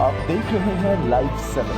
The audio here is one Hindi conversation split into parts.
आप देख रहे हैं लाइव 7।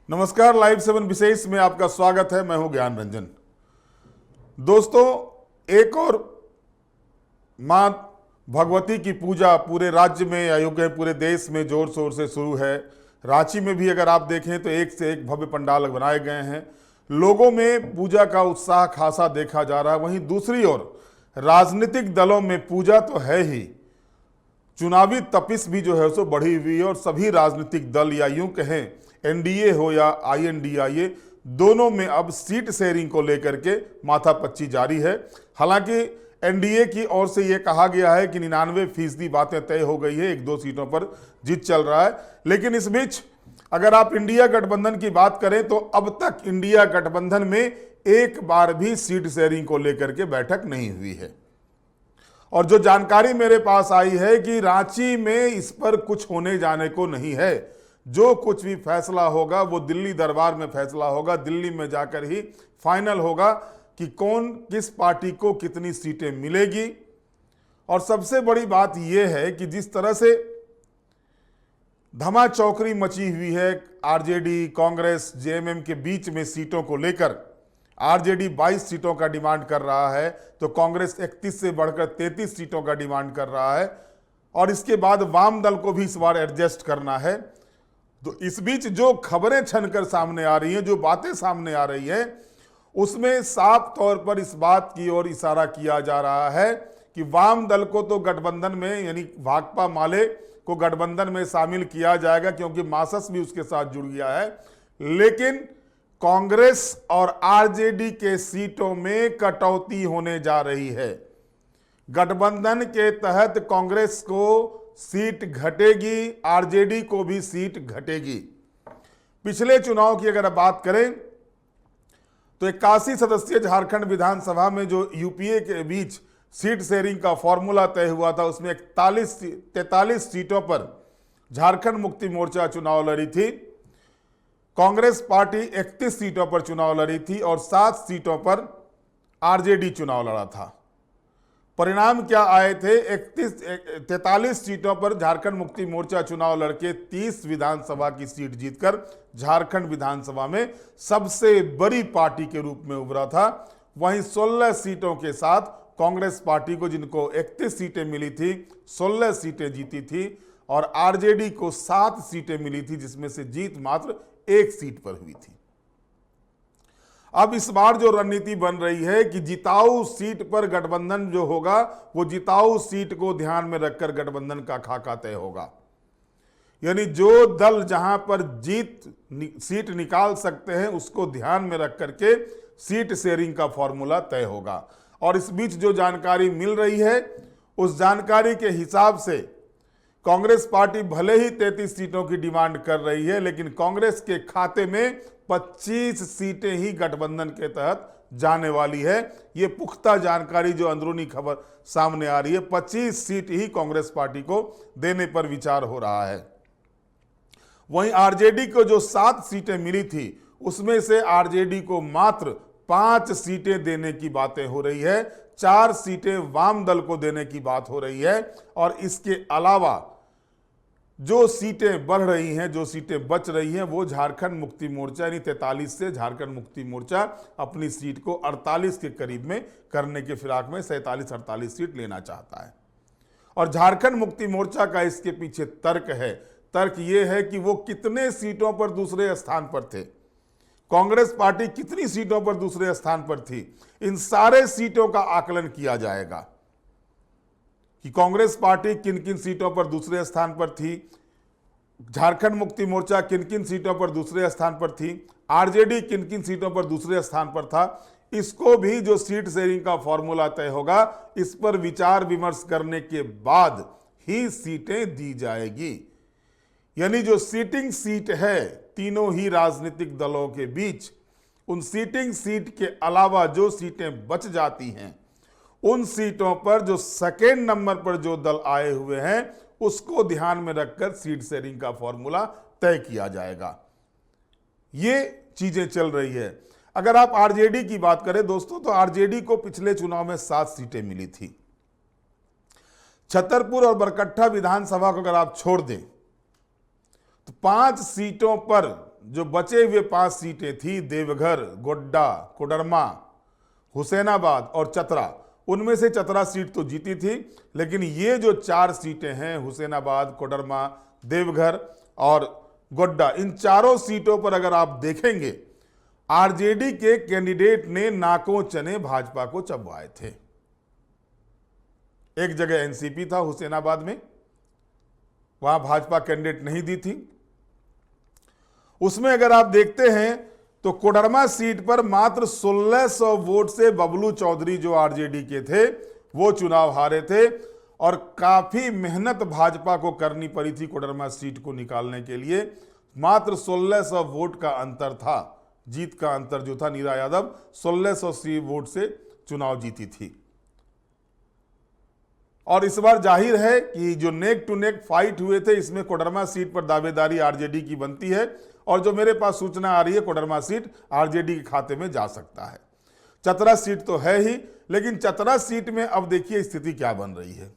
नमस्कार, लाइव 7 विशेष में आपका स्वागत है। मैं हूं ज्ञान रंजन। दोस्तों, एक और मां भगवती की पूजा पूरे राज्य में या यूं कहें पूरे देश में जोर शोर से शुरू है। रांची में भी अगर आप देखें तो एक से एक भव्य पंडाल बनाए गए हैं। लोगों में पूजा का उत्साह खासा देखा जा रहा है। वहीं दूसरी ओर राजनीतिक दलों में पूजा तो है ही, चुनावी तपिश भी जो है सो बढ़ी हुई है और सभी राजनीतिक दल या यूं कहें एनडीए हो या आईएनडीआईए, दोनों में अब सीट शेयरिंग को लेकर के माथापच्ची जारी है। हालांकि एनडीए की ओर से यह कहा गया है कि 99% बातें तय हो गई है, 1-2 सीटों पर जीत चल रहा है। लेकिन इस बीच अगर आप इंडिया गठबंधन की बात करें तो अब तक इंडिया गठबंधन में एक बार भी सीट शेयरिंग को लेकर के बैठक नहीं हुई है। और जो जानकारी मेरे पास आई है कि रांची में इस पर कुछ होने जाने को नहीं है। जो कुछ भी फैसला होगा वो दिल्ली दरबार में फैसला होगा, दिल्ली में जाकर ही फाइनल होगा कि कौन किस पार्टी को कितनी सीटें मिलेगी। और सबसे बड़ी बात यह है कि जिस तरह से धमा चौकड़ी मची हुई है आरजेडी, कांग्रेस, जेएमएम के बीच में सीटों को लेकर, आरजेडी 22 सीटों का डिमांड कर रहा है तो कांग्रेस 31 से बढ़कर 33 सीटों का डिमांड कर रहा है। और इसके बाद वाम दल को भी इस बार एडजस्ट करना है। तो इस बीच जो खबरें छनकर सामने आ रही हैं, जो बातें सामने आ रही हैं, उसमें साफ तौर पर इस बात की ओर इशारा किया जा रहा है कि वाम दल को तो गठबंधन में यानी भाकपा माले को गठबंधन में शामिल किया जाएगा क्योंकि मार्क्सवादी भी उसके साथ जुड़ गया है। लेकिन कांग्रेस और आरजेडी के सीटों में कटौती होने जा रही है। गठबंधन के तहत कांग्रेस को सीट घटेगी, आरजेडी को भी सीट घटेगी। पिछले चुनाव की अगर बात करें तो 81 सदस्यीय झारखंड विधानसभा में जो यूपीए के बीच सीट शेयरिंग का फॉर्मूला तय हुआ था, उसमें 43 सीटों पर झारखंड मुक्ति मोर्चा चुनाव लड़ी थी। कांग्रेस पार्टी 31 सीटों पर चुनाव लड़ी थी और 7 सीटों पर आरजेडी चुनाव लड़ा था। परिणाम क्या आए थे? 43 सीटों पर झारखंड मुक्ति मोर्चा चुनाव लड़के 30 विधानसभा की सीट जीतकर झारखंड विधानसभा में सबसे बड़ी पार्टी के रूप में उभरा था। वहीं 16 सीटों के साथ कांग्रेस पार्टी को, जिनको 31 सीटें मिली थी, 16 सीटें जीती थी और आरजेडी को 7 सीटें मिली थी, जिसमें से जीत मात्र 1 सीट पर हुई थी। अब इस बार जो रणनीति बन रही है कि जिताऊ सीट पर गठबंधन जो होगा वो जिताऊ सीट को ध्यान में रखकर गठबंधन का खाका तय होगा। यानी जो दल जहां पर सीट निकाल सकते हैं उसको ध्यान में रख करके सीट शेयरिंग का फॉर्मूला तय होगा। और इस बीच जो जानकारी मिल रही है उस जानकारी के हिसाब से कांग्रेस पार्टी भले ही 33 सीटों की डिमांड कर रही है, लेकिन कांग्रेस के खाते में 25 सीटें ही गठबंधन के तहत जाने वाली है। ये पुख्ता जानकारी जो अंदरूनी खबर सामने आ रही है, 25 सीट ही कांग्रेस पार्टी को देने पर विचार हो रहा है। वहीं आरजेडी को जो 7 सीटें मिली थी उसमें से आरजेडी को मात्र 5 सीटें देने की बातें हो रही है। 4 सीटें वाम दल को देने की बात हो रही है। और इसके अलावा जो सीटें बढ़ रही हैं, जो सीटें बच रही हैं, वो झारखंड मुक्ति मोर्चा यानी 43 से झारखंड मुक्ति मोर्चा अपनी सीट को 48 के करीब में करने के फिराक में 47-48 सीट लेना चाहता है। और झारखंड मुक्ति मोर्चा का इसके पीछे तर्क है। तर्क ये है कि वो कितने सीटों पर दूसरे स्थान पर थे, कांग्रेस पार्टी कितनी सीटों पर दूसरे स्थान पर थी, इन सारे सीटों का आकलन किया जाएगा कि कांग्रेस पार्टी किन किन सीटों पर दूसरे स्थान पर थी, झारखंड मुक्ति मोर्चा किन किन सीटों पर दूसरे स्थान पर थी, आरजेडी किन किन सीटों पर दूसरे स्थान पर था। इसको भी जो सीट शेयरिंग का फॉर्मूला तय होगा, इस पर विचार विमर्श करने के बाद ही सीटें दी जाएगी। यानी जो सीटिंग सीट है तीनों ही राजनीतिक दलों के बीच, उन सीटिंग सीट के अलावा जो सीटें बच जाती हैं, उन सीटों पर जो सेकेंड नंबर पर जो दल आए हुए हैं उसको ध्यान में रखकर सीट शेयरिंग का फॉर्मूला तय किया जाएगा। ये चीजें चल रही है। अगर आप आरजेडी की बात करें दोस्तों, तो आरजेडी को पिछले चुनाव में 7 सीटें मिली थी। छतरपुर और बरकट्ठा विधानसभा को अगर आप छोड़ दें तो 5 सीटों पर जो बचे हुए 5 सीटें थी, देवघर, गोड्डा, कोडरमा, हुसैनाबाद और चतरा, उनमें से चतरा सीट तो जीती थी, लेकिन ये जो 4 सीटें हैं, हुसैनाबाद, कोडरमा, देवघर और गोड्डा, इन चारों सीटों पर अगर आप देखेंगे आरजेडी के कैंडिडेट ने नाकों चने भाजपा को चबवाए थे। एक जगह एनसीपी था हुसैनाबाद में, वहां भाजपा कैंडिडेट नहीं दी थी। उसमें अगर आप देखते हैं तो कोडरमा सीट पर मात्र 1600 वोट से बबलू चौधरी जो आरजेडी के थे वो चुनाव हारे थे, और काफी मेहनत भाजपा को करनी पड़ी थी कोडरमा सीट को निकालने के लिए। मात्र 1600 वोट का अंतर था, जीत का अंतर जो था, नीरा यादव 1600 वोट से चुनाव जीती थी। और इस बार जाहिर है कि जो नेक टू नेक फाइट हुए थे, इसमें कोडरमा सीट पर दावेदारी आरजेडी की बनती है, और जो मेरे पास सूचना आ रही है कोडरमा सीट आरजेडी के खाते में जा सकता है। चतरा सीट तो है ही, लेकिन चतरा सीट में अब देखिए स्थिति क्या बन रही है।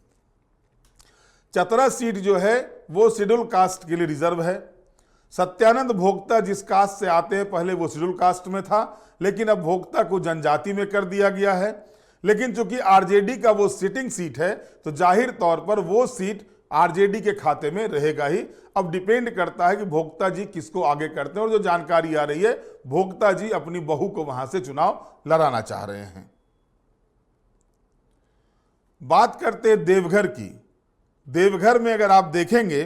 चतरा सीट जो है वो शेड्यूल कास्ट के लिए रिजर्व है। सत्यानंद भोक्ता जिस कास्ट से आते हैं, पहले वो शेड्यूल कास्ट में था, लेकिन अब भोक्ता को जनजाति में कर दिया गया है। लेकिन चूंकि आरजेडी का वो सिटिंग सीट है, तो जाहिर तौर पर वो सीट आरजेडी के खाते में रहेगा ही। अब डिपेंड करता है कि भोक्ता जी किसको आगे करते हैं, और जो जानकारी आ रही है भोक्ता जी अपनी बहू को वहां से चुनाव लड़ाना चाह रहे हैं। बात करते हैं देवघर की। देवघर में अगर आप देखेंगे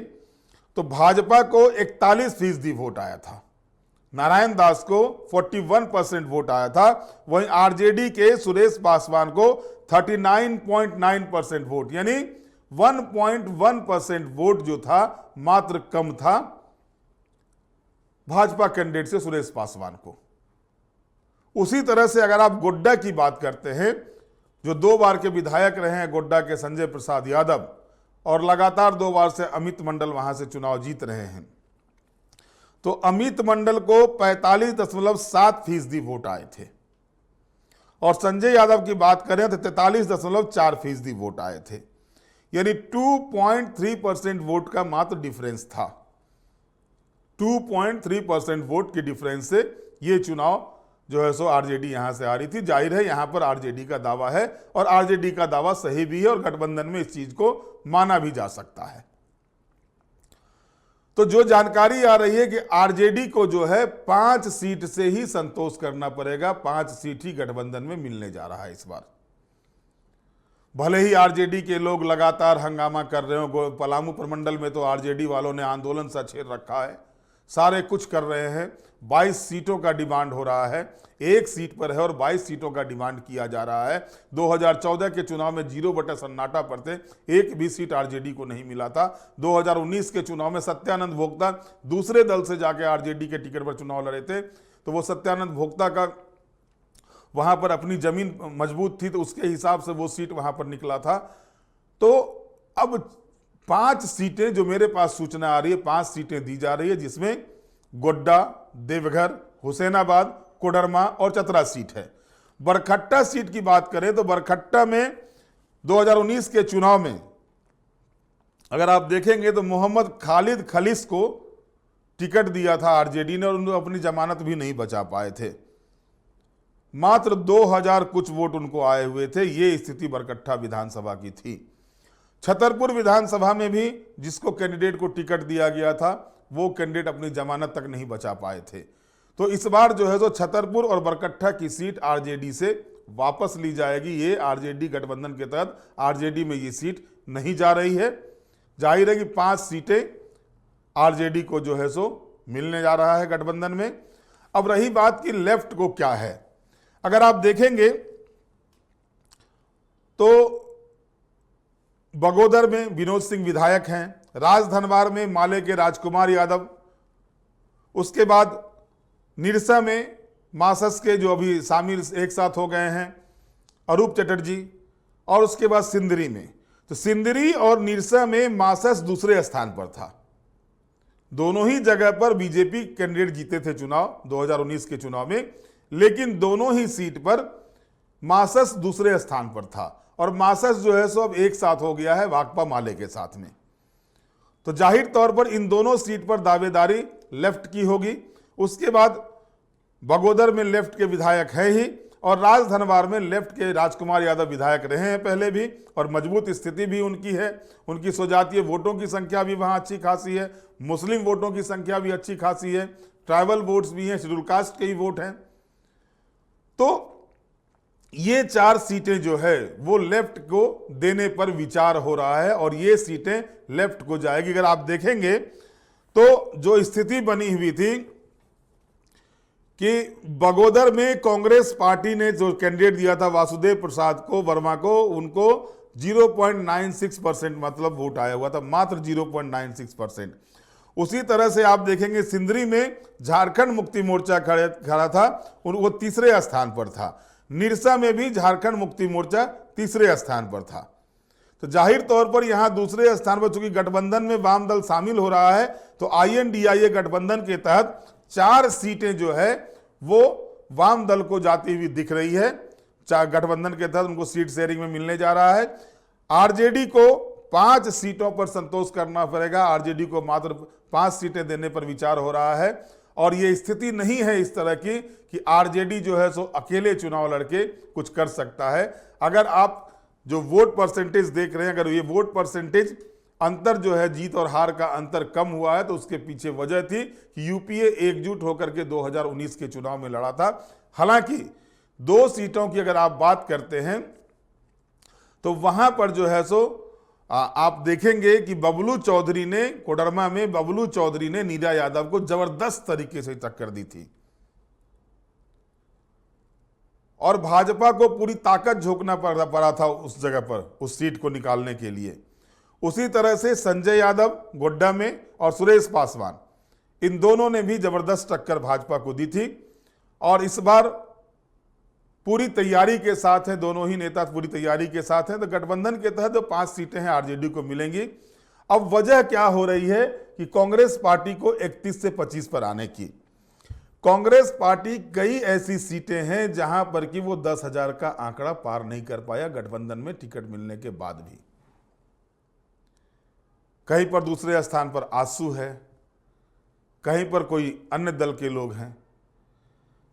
तो भाजपा को 41% वोट आया था, नारायण दास को 41% वोट आया था, वहीं आरजेडी के सुरेश पासवान को 39.9% वोट, यानी 1.1% वोट जो था मात्र कम था भाजपा कैंडिडेट से सुरेश पासवान को। उसी तरह से अगर आप गोड्डा की बात करते हैं, जो 2 बार के विधायक रहे हैं गोड्डा के संजय प्रसाद यादव, और लगातार 2 बार से अमित मंडल वहां से चुनाव जीत रहे हैं, तो अमित मंडल को 45.7% वोट आए थे, और संजय यादव की बात करें तो 43.4% वोट आए थे, यानी 2.3% वोट का मात्र डिफरेंस था। 2.3% वोट के डिफरेंस से ये चुनाव जो है सो आरजेडी यहां से आ रही थी। जाहिर है यहां पर आरजेडी का दावा है, और आरजेडी का दावा सही भी है, और गठबंधन में इस चीज को माना भी जा सकता है। तो जो जानकारी आ रही है कि आरजेडी को जो है 5 सीट से ही संतोष करना पड़ेगा, 5 सीट ही गठबंधन में मिलने जा रहा है इस बार। भले ही आरजेडी के लोग लगातार हंगामा कर रहे हो, पलामू प्रमंडल में तो आरजेडी वालों ने आंदोलन सा छेड़ रखा है, सारे कुछ कर रहे हैं। 22 सीटों का डिमांड हो रहा है, 1 सीट पर है और 22 सीटों का डिमांड किया जा रहा है। 2014 के चुनाव में 0 बटा सन्नाटा पर थे, 1 भी सीट आरजेडी को नहीं मिला था। 2019 के चुनाव में सत्यानंद भोक्ता दूसरे दल से जाके आरजेडी के टिकट पर चुनाव लड़े थे, तो वो सत्यानंद भोक्ता का वहां पर अपनी जमीन मजबूत थी, तो उसके हिसाब से वो सीट वहां पर निकला था। तो अब 5 सीटें जो मेरे पास सूचना आ रही है, 5 सीटें दी जा रही है, जिसमें गोड्डा, देवघर, हुसैनाबाद, कोडरमा और चतरा सीट है। बरकट्टा सीट की बात करें तो बरकट्टा में 2019 के चुनाव में अगर आप देखेंगे तो मोहम्मद खालिद खलीस को टिकट दिया था आरजेडी ने, और उनको अपनी जमानत भी नहीं बचा पाए थे। मात्र 2000 कुछ वोट उनको आए हुए थे। ये स्थिति बरकट्टा विधानसभा की थी। छतरपुर विधानसभा में भी जिसको कैंडिडेट को टिकट दिया गया था, वो कैंडिडेट अपनी जमानत तक नहीं बचा पाए थे। तो इस बार जो है तो छतरपुर और बरकट्टा की सीट आरजेडी से वापस ली जाएगी। ये आरजेडी गठबंधन के तहत आरजेडी में ये सीट नहीं जा रही है। जाहिर है कि 5 सीटें आरजेडी को जो है सो मिलने जा रहा है गठबंधन में। अब रही बात कि लेफ्ट को क्या है, अगर आप देखेंगे तो बगोदर में विनोद सिंह विधायक हैं, राजधनवार में माले के राजकुमार यादव, उसके बाद निरसा में मासस के जो अभी शामिल एक साथ हो गए हैं अरूप चटर्जी, और उसके बाद सिंदरी में। तो सिंदरी और निरसा में मासस दूसरे स्थान पर था। दोनों ही जगह पर बीजेपी कैंडिडेट जीते थे चुनाव 2019 के चुनाव में, लेकिन दोनों ही सीट पर मासस दूसरे स्थान पर था और मासस जो है सो अब एक साथ हो गया है भाकपा माले के साथ में। तो जाहिर तौर पर इन दोनों सीट पर दावेदारी लेफ्ट की होगी। उसके बाद बगोदर में लेफ्ट के विधायक है ही, और राजधनवार में लेफ्ट के राजकुमार यादव विधायक रहे हैं पहले भी, और मजबूत स्थिति भी उनकी है। उनकी स्वजातीय वोटों की संख्या भी वहां अच्छी खासी है, मुस्लिम वोटों की संख्या भी अच्छी खासी है, ट्राइबल वोट्स भी हैं, शेड्यूल कास्ट के ही वोट हैं। तो ये 4 सीटें जो है वो लेफ्ट को देने पर विचार हो रहा है, और ये सीटें लेफ्ट को जाएगी। अगर आप देखेंगे तो जो स्थिति बनी हुई थी कि बगोदर में कांग्रेस पार्टी ने जो कैंडिडेट दिया था वासुदेव प्रसाद को वर्मा को, उनको 0.96% मतलब वोट आया हुआ था, मात्र 0.96%। उसी तरह से आप देखेंगे सिंदरी में झारखंड मुक्ति मोर्चा खड़ा था, वो तीसरे स्थान पर था। निरसा में भी झारखंड मुक्ति मोर्चा तीसरे स्थान पर था। तो जाहिर तौर पर यहां दूसरे स्थान पर चूंकि गठबंधन में वाम दल शामिल हो रहा है, तो INDIA गठबंधन के तहत 4 सीटें जो है वो वाम दल को जाती हुई दिख रही है। गठबंधन के तहत उनको सीट शेयरिंग में मिलने जा रहा है। RJD को 5 सीटों पर संतोष करना पड़ेगा। RJD को मात्र 5 सीटें देने पर विचार हो रहा है, और ये स्थिति नहीं है इस तरह की कि RJD जो है सो अकेले चुनाव लड़के कुछ कर सकता है। अगर आप जो वोट परसेंटेज देख रहे हैं, अगर ये वोट परसेंटेज अंतर जो है, जीत और हार का अंतर कम हुआ है, तो उसके पीछे वजह थी कि UPA एकजुट होकर के 2019 के चुनाव में लड़ा था। हालांकि 2 सीटों की अगर आप बात करते हैं तो वहां पर जो है सो आप देखेंगे कि बबलू चौधरी ने, कोडरमा में बबलू चौधरी ने नीरा यादव को जबरदस्त तरीके से टक्कर दी थी, और भाजपा को पूरी ताकत झोंकना पड़ा था उस जगह पर, उस सीट को निकालने के लिए। उसी तरह से संजय यादव गोड्डा में और सुरेश पासवान, इन दोनों ने भी जबरदस्त टक्कर भाजपा को दी थी, और इस बार पूरी तैयारी के साथ हैं, दोनों ही नेता पूरी तैयारी के साथ हैं। तो गठबंधन के तहत जो 5 सीटें हैं RJD को मिलेंगी। अब वजह क्या हो रही है कि कांग्रेस पार्टी को 31 से 25 पर आने की। कांग्रेस पार्टी कई ऐसी सीटें हैं जहां पर कि वो 10,000 का आंकड़ा पार नहीं कर पाया गठबंधन में टिकट मिलने के बाद भी। कहीं पर दूसरे स्थान पर आसू है, कहीं पर कोई अन्य दल के लोग हैं।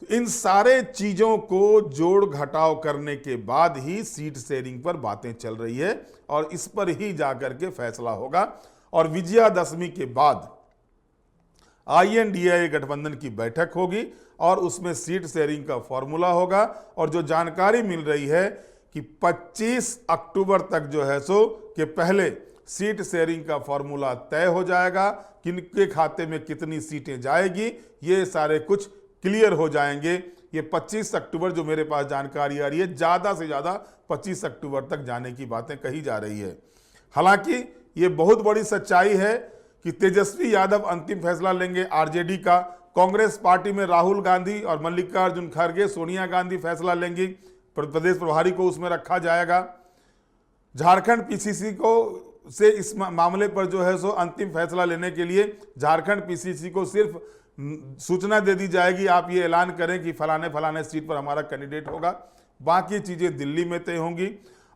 तो इन सारे चीजों को जोड़ घटाव करने के बाद ही सीट शेयरिंग पर बातें चल रही है, और इस पर ही जाकर के फैसला होगा। और विजयादशमी के बाद INDIA गठबंधन की बैठक होगी, और उसमें सीट शेयरिंग का फॉर्मूला होगा। और जो जानकारी मिल रही है कि 25 अक्टूबर तक जो है सो के पहले सीट शेयरिंग का फॉर्मूला तय हो जाएगा। किनके खाते में कितनी सीटें जाएगी, ये सारे कुछ क्लियर हो जाएंगे। ये 25 अक्टूबर जो मेरे पास जानकारी आ रही है, ज़्यादा से ज़्यादा 25 अक्टूबर तक जाने की बातें कही जा रही है। हालांकि ये बहुत बड़ी सच्चाई है कि तेजस्वी यादव अंतिम फैसला लेंगे RJD का। कांग्रेस पार्टी में राहुल गांधी और मल्लिकार्जुन खड़गे, सोनिया गांधी फैसला लेंगी, प्रदेश प्रभारी को उसमें रखा जाएगा। झारखंड PCC को से इस मामले पर जो है सो अंतिम फैसला लेने के लिए झारखंड PCC को सिर्फ सूचना दे दी जाएगी, आप ये ऐलान करें कि फलाने फलाने सीट पर हमारा कैंडिडेट होगा। बाकी चीजें दिल्ली में तय होंगी।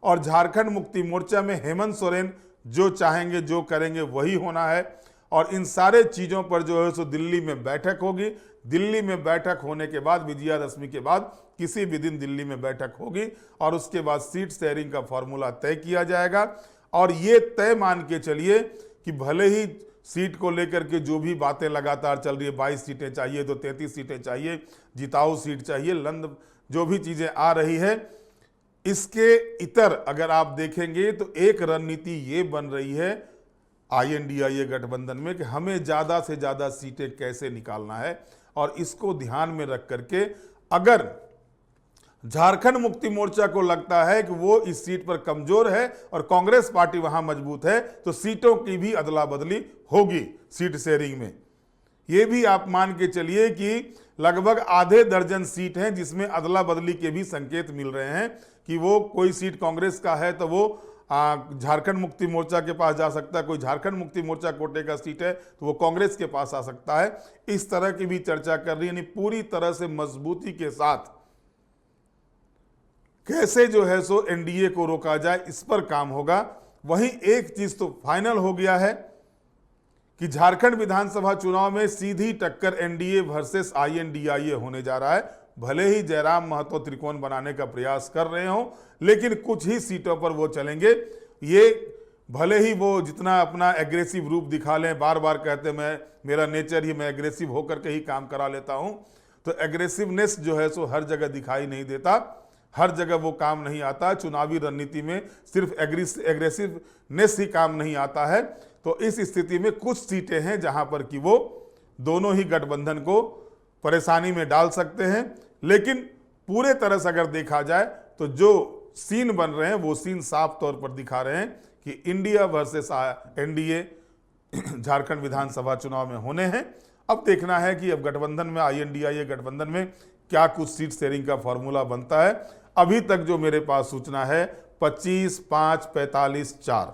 और झारखंड मुक्ति मोर्चा में हेमंत सोरेन जो चाहेंगे, जो करेंगे वही होना है। और इन सारे चीजों पर जो है सो दिल्ली में बैठक होगी। दिल्ली में बैठक होने के बाद, विजयादशमी के बाद किसी भी दिन दिल्ली में बैठक होगी, और उसके बाद सीट शेयरिंग का फॉर्मूला तय किया जाएगा। और ये तय मान के चलिए कि भले ही सीट को लेकर के जो भी बातें लगातार चल रही है, 22 सीटें चाहिए तो 33 सीटें चाहिए, जिताऊ सीट चाहिए, लंद जो भी चीजें आ रही है, इसके इतर अगर आप देखेंगे तो एक रणनीति ये बन रही है INDIA गठबंधन में कि हमें ज्यादा से ज्यादा सीटें कैसे निकालना है। और इसको ध्यान में रख करके अगर झारखंड मुक्ति मोर्चा को लगता है कि वो इस सीट पर कमजोर है और कांग्रेस पार्टी वहां मजबूत है, तो सीटों की भी अदला बदली होगी सीट शेयरिंग में। ये भी आप मान के चलिए कि लगभग आधे दर्जन सीट हैं जिसमें अदला बदली के भी संकेत मिल रहे हैं कि वो कोई सीट कांग्रेस का है तो वो झारखंड मुक्ति मोर्चा के पास जा सकता है, कोई झारखंड मुक्ति मोर्चा कोटे का सीट है तो वो कांग्रेस के पास आ सकता है। इस तरह की भी चर्चा कर रही है। यानी पूरी तरह से मजबूती के साथ कैसे जो है सो एनडीए को रोका जाए, इस पर काम होगा। वहीं एक चीज तो फाइनल हो गया है कि झारखंड विधानसभा चुनाव में सीधी टक्कर एनडीए वर्सेस आईएनडीआईए होने जा रहा है। भले ही जयराम महतो त्रिकोण बनाने का प्रयास कर रहे हो, लेकिन कुछ ही सीटों पर वो चलेंगे। ये भले ही वो जितना अपना एग्रेसिव रूप दिखा लें, बार बार कहते मैं मेरा नेचर ही मैं एग्रेसिव होकर के ही काम करा लेता हूं, तो एग्रेसिवनेस जो है सो हर जगह दिखाई नहीं देता, हर जगह वो काम नहीं आता। चुनावी रणनीति में सिर्फ एग्रेसिवनेस ही काम नहीं आता है। तो इस स्थिति में कुछ सीटें हैं जहां पर कि वो दोनों ही गठबंधन को परेशानी में डाल सकते हैं। लेकिन पूरे तरह से अगर देखा जाए तो जो सीन बन रहे हैं वो सीन साफ तौर पर दिखा रहे हैं कि इंडिया वर्सेस एनडीए झारखंड विधानसभा चुनाव में होने हैं। अब देखना है कि अब गठबंधन में आईएनडीआईए गठबंधन में क्या कुछ सीट शेयरिंग का फॉर्मूला बनता है। अभी तक जो मेरे पास सूचना है 25, 5, 45, 4,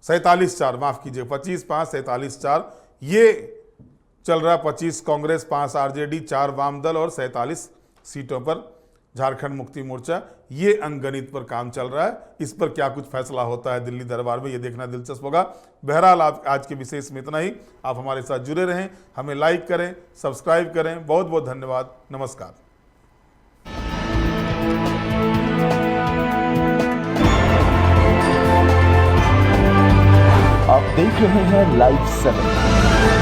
47, 4, माफ कीजिए, 25, 5, 47, 4 ये चल रहा। 25 कांग्रेस, 5 आरजेडी, 4 वाम दल और 47 सीटों पर झारखंड मुक्ति मोर्चा, ये अंकगणित पर काम चल रहा है। इस पर क्या कुछ फैसला होता है दिल्ली दरबार में, ये देखना दिलचस्प होगा। बहरहाल आप आज के विशेष में इतना ही। आप हमारे साथ जुड़े रहें, हमें लाइक करें, सब्सक्राइब करें। बहुत बहुत धन्यवाद। नमस्कार। आप देख रहे हैं लाइव 7।